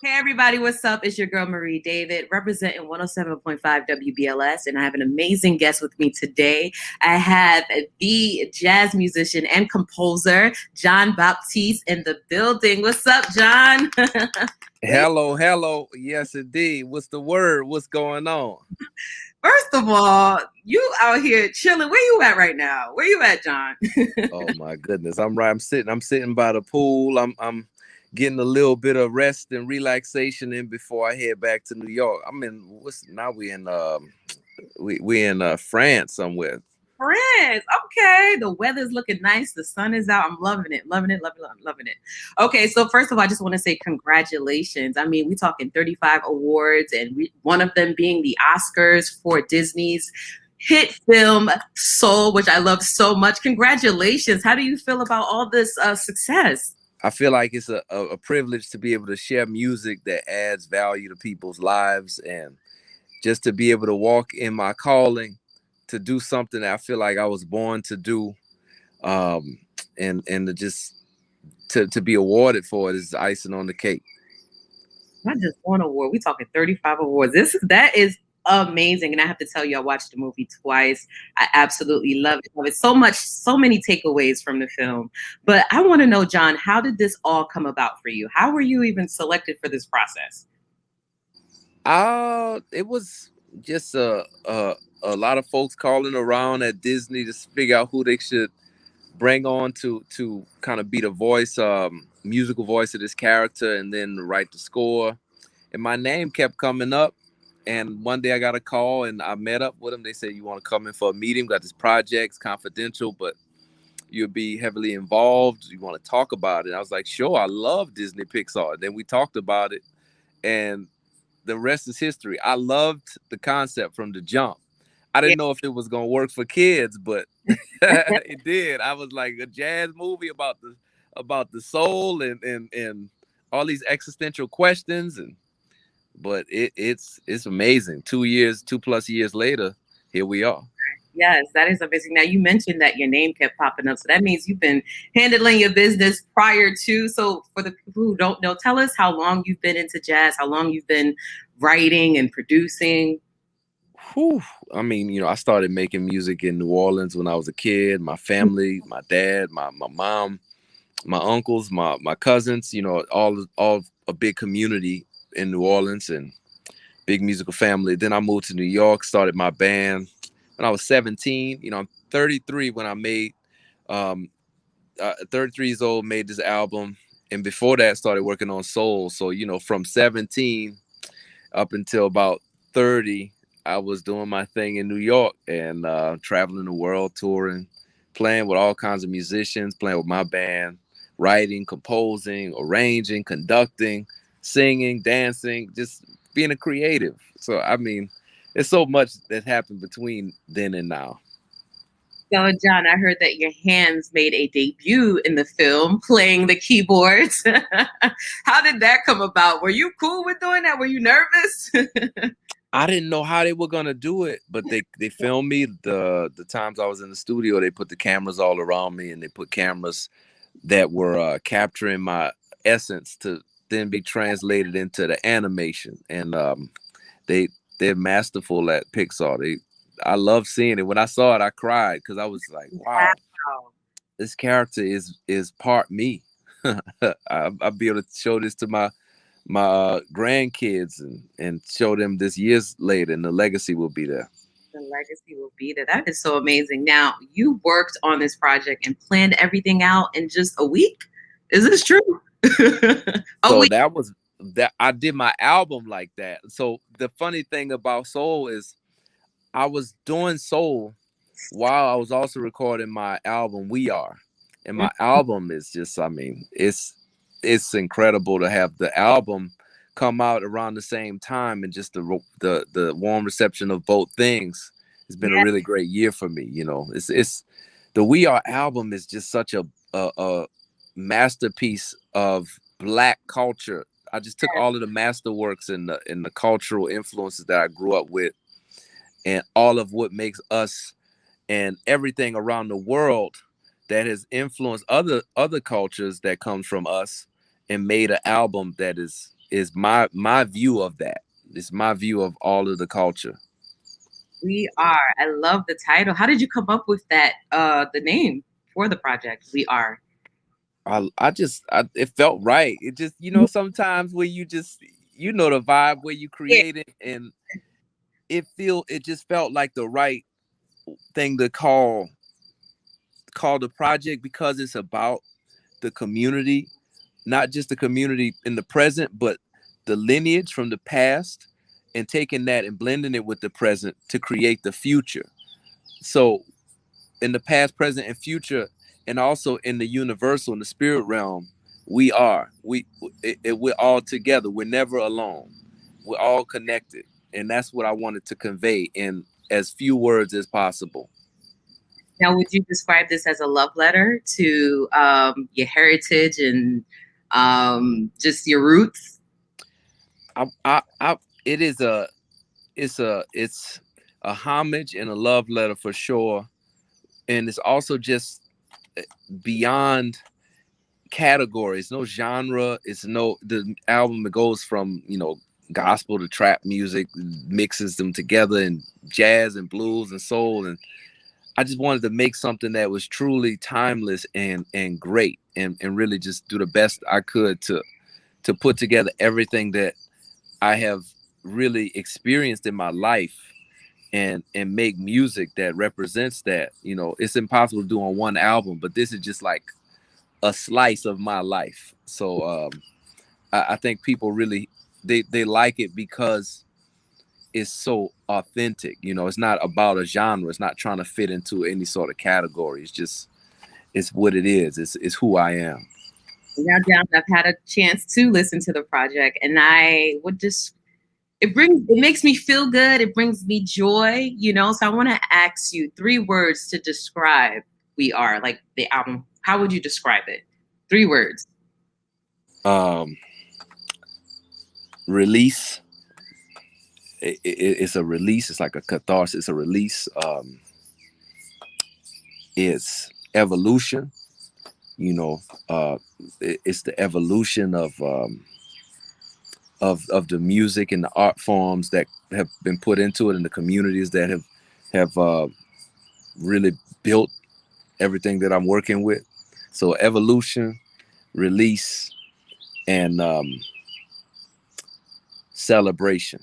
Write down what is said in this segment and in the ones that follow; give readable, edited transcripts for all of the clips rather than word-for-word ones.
Hey everybody, what's up? It's your girl Marie David, representing 107.5 WBLS, and I have an amazing guest with me today. I have the jazz musician and composer, Jon Batiste, in the building. What's up, Jon? Hello, hello. Yes, indeed. What's the word? What's going on? First of all, you out here chilling. Where you at right now? Where you at, Jon? Oh my goodness. I'm right. I'm sitting by the pool. I'm getting a little bit of rest and relaxation in before I head back to New York. I'm in what's now we in we in France somewhere. France. Okay. The weather's looking nice. The sun is out. I'm loving it. Loving it. Loving it. Loving it. Okay. So first of all, I just want to say congratulations. I mean, we're talking 35 awards and one of them being the Oscars for Disney's hit film Soul, which I love so much. Congratulations. How do you feel about all this success? I feel like it's a privilege to be able to share music that adds value to people's lives and just to be able to walk in my calling to do something that I feel like I was born to do, um, and to just to be awarded for it is icing on the cake. Not just one award. We're talking 35 awards. That is amazing. And I have to tell you, I watched the movie twice. I absolutely love it. Love it so much, so many takeaways from the film. But I want to know, Jon, how did this all come about for you? How were you even selected for this process? It was just a lot of folks calling around at Disney to figure out who they should bring on to kind of be the voice, musical voice of this character, and then write the score. And my name kept coming up. And one day I got a call and I met up with them. They said, "You want to come in for a meeting? Got this project, it's confidential, but you'll be heavily involved. You want to talk about it?" I was like, "Sure, I love Disney Pixar." Then we talked about it, and the rest is history. I loved the concept from the jump. I Yeah. didn't know if it was gonna work for kids, but it did. I was like a jazz movie about the soul and all these existential questions, and but it's amazing. 2 years, 2+ years later, here we are. Yes, that is amazing. Now, you mentioned that your name kept popping up. So that means you've been handling your business prior to. So, for the people who don't know, tell us how long you've been into jazz, how long you've been writing and producing. Whew. I mean, I started making music in New Orleans when I was a kid. My family, my dad, my mom, my uncles, my cousins, all a big community in New Orleans and big musical family. Then I moved to New York, started my band when I was 17. I'm 33 when I made 33 years old, made this album. And before that, started working on soul. So, from 17 up until about 30, I was doing my thing in New York and traveling the world, touring, playing with all kinds of musicians, playing with my band, writing, composing, arranging, conducting, singing, dancing, just being a creative. So, I mean, there's so much that happened between then and now. So, Jon, I heard that your hands made a debut in the film playing the keyboards. How did that come about? Were you cool with doing that? Were you nervous? I didn't know how they were gonna do it, but they filmed me the times I was in the studio. They put the cameras all around me, and they put cameras that were capturing my essence to then be translated into the animation. And they they're masterful at Pixar. I love seeing it. When I saw it, I cried because I was like, wow, Wow. this character is part me. I'll be able to show this to my grandkids and show them this years later, and the legacy will be there. The legacy will be there. That is so amazing. Now, you worked on this project and planned everything out in just a week. Is this true? A So week. that was that I did my album like that. So the funny thing about Soul is I was doing Soul while I was also recording my album We Are. And my album is just, I mean, it's incredible to have the album come out around the same time, and just the warm reception of both things. It's been a Yeah. really great year for me. It's the We Are album is just such a masterpiece of Black culture. I just took all of the masterworks and the cultural influences that I grew up with, and all of what makes us and everything around the world that has influenced other cultures that comes from us, and made an album that is is my view of that. It's my view of all of the culture. We Are. I love the title. How did you come up with that? The name for the project, We Are. It felt right. It just, sometimes where you just, the vibe where you Yeah. create it, and it just felt like the right thing to call the project, because it's about the community, not just the community in the present, but the lineage from the past, and taking that and blending it with the present to create the future. So in the past, present, and future, and also in the universal, in the spirit realm, we're all together. We're never alone. We're all connected, and that's what I wanted to convey in as few words as possible. Now, would you describe this as a love letter to your heritage and just your roots? It is a homage and a love letter for sure, and it's also just beyond categories, no genre. It's no the album that goes from gospel to trap music, mixes them together, and jazz and blues and soul. And I just wanted to make something that was truly timeless and great, and really just do the best I could to put together everything that I have really experienced in my life, and make music that represents that. It's impossible to do on one album, but this is just like a slice of my life. So I think people really they like it because it's so authentic. It's not about a genre. It's not trying to fit into any sort of category. It's what it is. It's who I am. Now, down, I've had a chance to listen to the project, and I would just it makes me feel good. It brings me joy, So I want to ask you 3 words to describe We Are, like the album. How would you describe it? 3 words. Um, Release. It's a release. It's like a catharsis. It's a release. It's evolution. You know, it's the evolution of the music and the art forms that have been put into it, and the communities that have really built everything that I'm working with. So evolution, release, and celebration,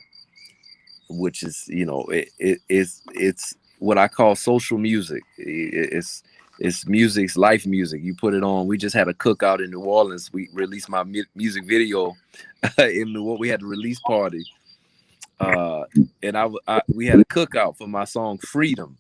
which is it's what I call social music. It's music's life music. You put it on. We just had a cookout in New Orleans. We released my music video in what we had a release party, and we had a cookout for my song Freedom,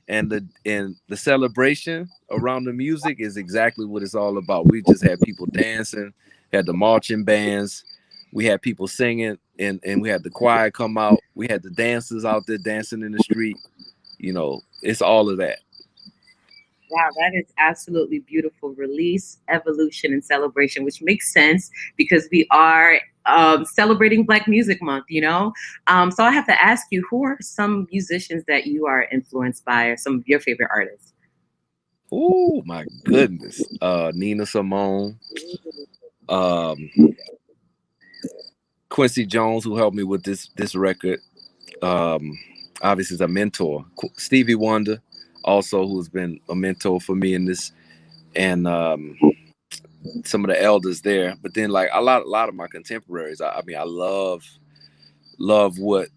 and the celebration around the music is exactly what it's all about. We just had people dancing, had the marching bands, we had people singing, and we had the choir come out. We had the dancers out there dancing in the street. It's all of that. Wow, that is absolutely beautiful. Release, evolution, and celebration, which makes sense because we are celebrating Black Music Month. So I have to ask you, who are some musicians that you are influenced by, or some of your favorite artists? Oh my goodness. Nina Simone, um, Quincy Jones, who helped me with this record. Um, Obviously is a mentor. Stevie Wonder, also, who's been a mentor for me in this, and some of the elders there. But then like a lot of my contemporaries. I mean, I love what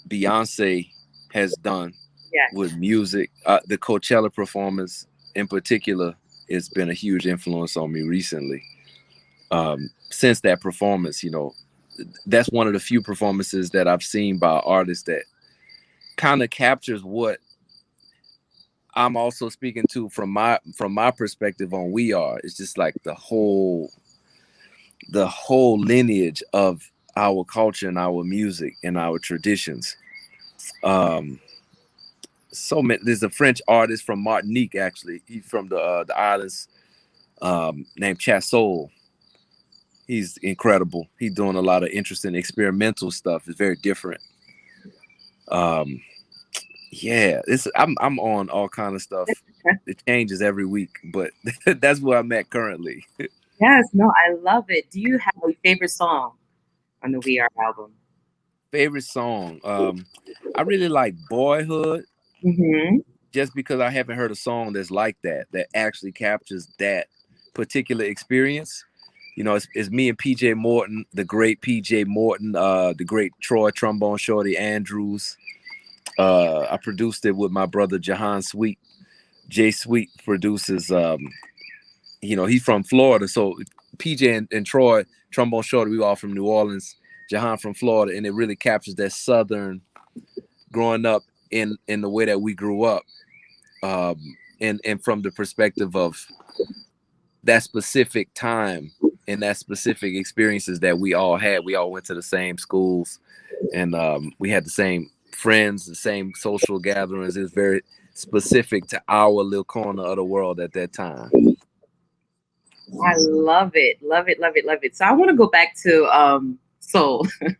Beyonce has done Yeah. with music. The Coachella performance in particular has been a huge influence on me recently. Since that performance, that's one of the few performances that I've seen by artists that kind of captures what I'm also speaking to from my perspective on We Are. It's just like the whole lineage of our culture and our music and our traditions. Um, so many, there's a French artist from Martinique, actually. He's from the islands, named Chassol. He's incredible. He's doing a lot of interesting experimental stuff. It's very different. Um, yeah, I'm on all kind of stuff. It changes every week, but that's where I'm at currently. Yes, no, I love it. Do you have a favorite song on the We Are album? Favorite song. I really like Boyhood, Mm-hmm. just because I haven't heard a song that's like that, that actually captures that particular experience. You know, it's me and PJ Morton, the great PJ Morton, the great Troy Trombone Shorty Andrews. I produced it with my brother Jahan Sweet. Jay Sweet produces. You know, he's from Florida, so PJ and Troy Trombone Shorty, we all from New Orleans. Jahan from Florida, and it really captures that Southern growing up in the way that we grew up, and from the perspective of that specific time and that specific experiences that we all had. We all went to the same schools, and we had the same friends, the same social gatherings. It's very specific to our little corner of the world at that time. I love it, love it, love it, love it. So I want to go back to Soul. It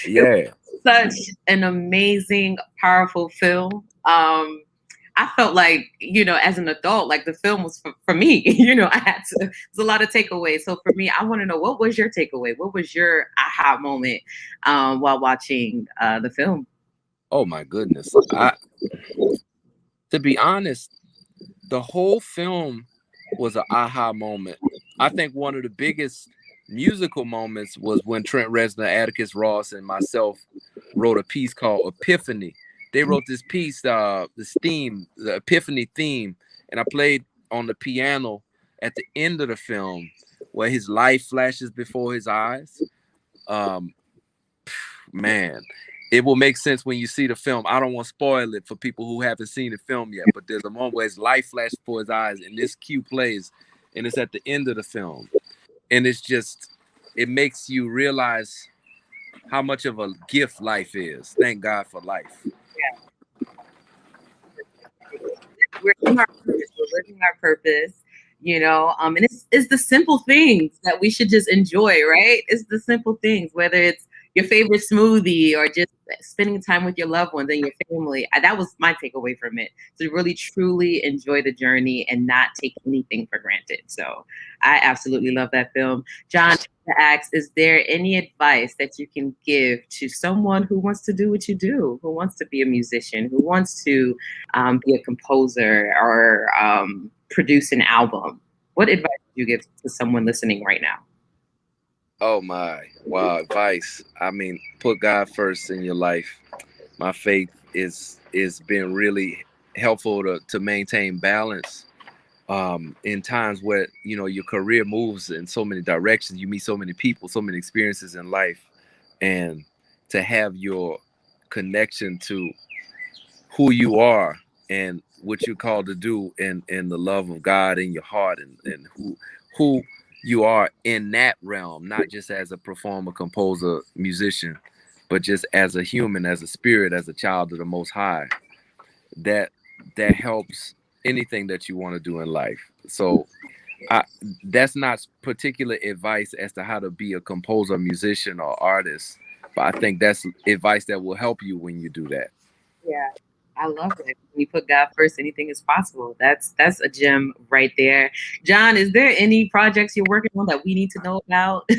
Yeah. was such an amazing, powerful film. I felt like, as an adult, like the film was for me. I had to, there's a lot of takeaways. So for me, I want to know, what was your takeaway? What was your aha moment while watching the film? Oh my goodness. To be honest, the whole film was an aha moment. I think one of the biggest musical moments was when Trent Reznor, Atticus Ross, and myself wrote a piece called Epiphany. They wrote this piece, this theme, the Epiphany theme, and I played on the piano at the end of the film where his life flashes before his eyes. Um, Man, it will make sense when you see the film. I don't want to spoil it for people who haven't seen the film yet, but there's a moment where his life flashes before his eyes and this cue plays, and it's at the end of the film. And it's just, it makes you realize how much of a gift life is. Thank God for life. We're in our purpose. We're living our purpose. And it's the simple things that we should just enjoy, right? It's the simple things, whether it's your favorite smoothie or just spending time with your loved ones and your family. That was my takeaway from it, to really truly enjoy the journey and not take anything for granted. So I absolutely love that film. John, to ask, is there any advice that you can give to someone who wants to do what you do, who wants to be a musician, who wants to be a composer or produce an album? What advice would you give to someone listening right now? Oh my, wow, advice. I mean, put God first in your life. My faith is been really helpful to maintain balance in times where your career moves in so many directions. You meet so many people, so many experiences in life, and to have your connection to who you are and what you're called to do, and the love of God in your heart, and who you are in that realm, not just as a performer, composer, musician, but just as a human, as a spirit, as a child of the Most High. That that helps anything that you want to do in life. So I, that's not particular advice as to how to be a composer, musician, or artist, but I think that's advice that will help you when you do that. Yeah, I love it. When you put God first, anything is possible. That's a gem right there. John, is there any projects you're working on that we need to know about?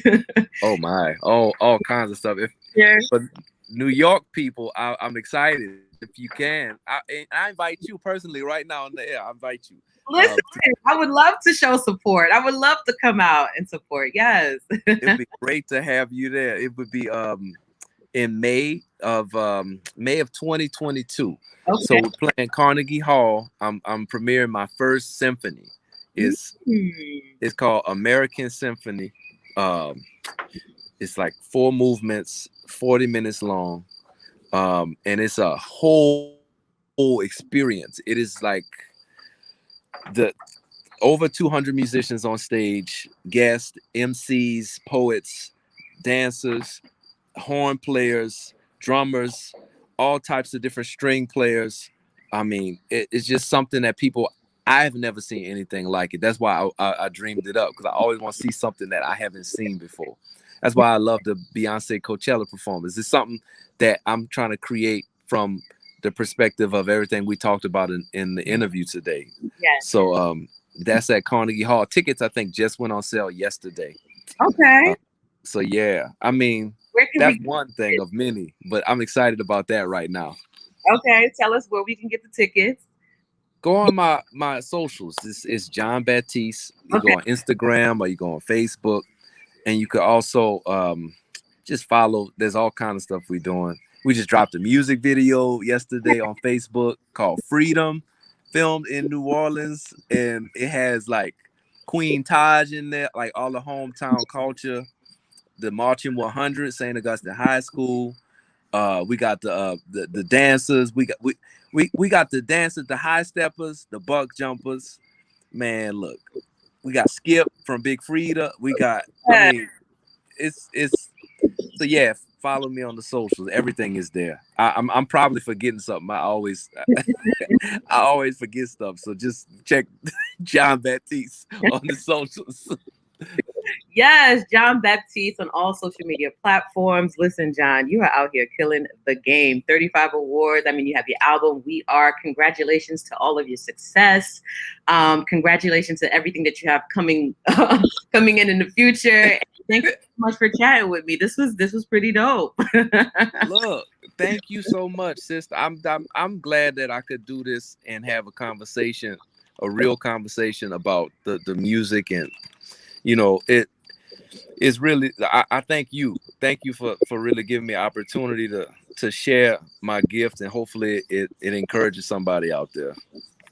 Oh my, all kinds of stuff. If Yeah. but New York people, I'm excited. If you can, I invite you personally right now on the air. I invite you. Listen, I would love to show support. I would love to come out and support. Yes. It would be great to have you there. It would be in May of 2022. So Okay. we're playing Carnegie Hall. I'm premiering my first symphony. It's Mm. it's called American Symphony. Um, it's like 4 movements, 40 minutes long. And it's a whole experience. It is like the over 200 musicians on stage, guests, MCs, poets, dancers, horn players, drummers, all types of different string players. I mean, it's just something that people, I've never seen anything like it. That's why I dreamed it up, because I always want to see something that I haven't seen before. That's why I love the Beyonce Coachella performance. It's something that I'm trying to create from the perspective of everything we talked about in the interview today. Yes. So That's at Carnegie Hall. Tickets, I think, just went on sale yesterday. Okay. So yeah, I mean, Where can that's we? one thing of many, but I'm excited about that right now. Okay, tell us where we can get the tickets. Go on my socials. This is Jon Batiste. You Okay. go on Instagram or you go on Facebook, and you could also just follow. There's all kind of stuff we're doing. We just dropped a music video yesterday on Facebook called Freedom, filmed in New Orleans, and it has like Queen Taj in there, like all the hometown culture, the Marching 100, St. Augustine High School. We got the dancers. We got the dancers, the high steppers, the buck jumpers. Man, look, we got Skip from Big Frida. We got, I Yeah. mean, it's so yeah. Follow me on the socials. Everything is there. I'm probably forgetting something. I always forget stuff. So just check Jon Batiste on the socials. Yes, Jon Batiste on all social media platforms. Listen, Jon, you are out here killing the game. 35 awards. I mean, you have your album, We Are. Congratulations to all of your success. Congratulations to everything that you have coming coming in the future. Thank you so much for chatting with me. This was pretty dope. Look, thank you so much, sister. I'm glad that I could do this and have a conversation, a real conversation about the music, and it is really. I thank you. Thank you for really giving me an opportunity to share my gift, and hopefully it encourages somebody out there.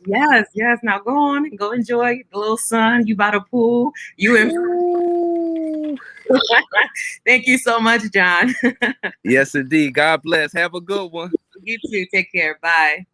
Yes, yes. Now go on and go enjoy the little sun. You by the pool. You in. Ooh. Thank you so much, Jon. Yes, indeed. God bless. Have a good one. You too. Take care. Bye.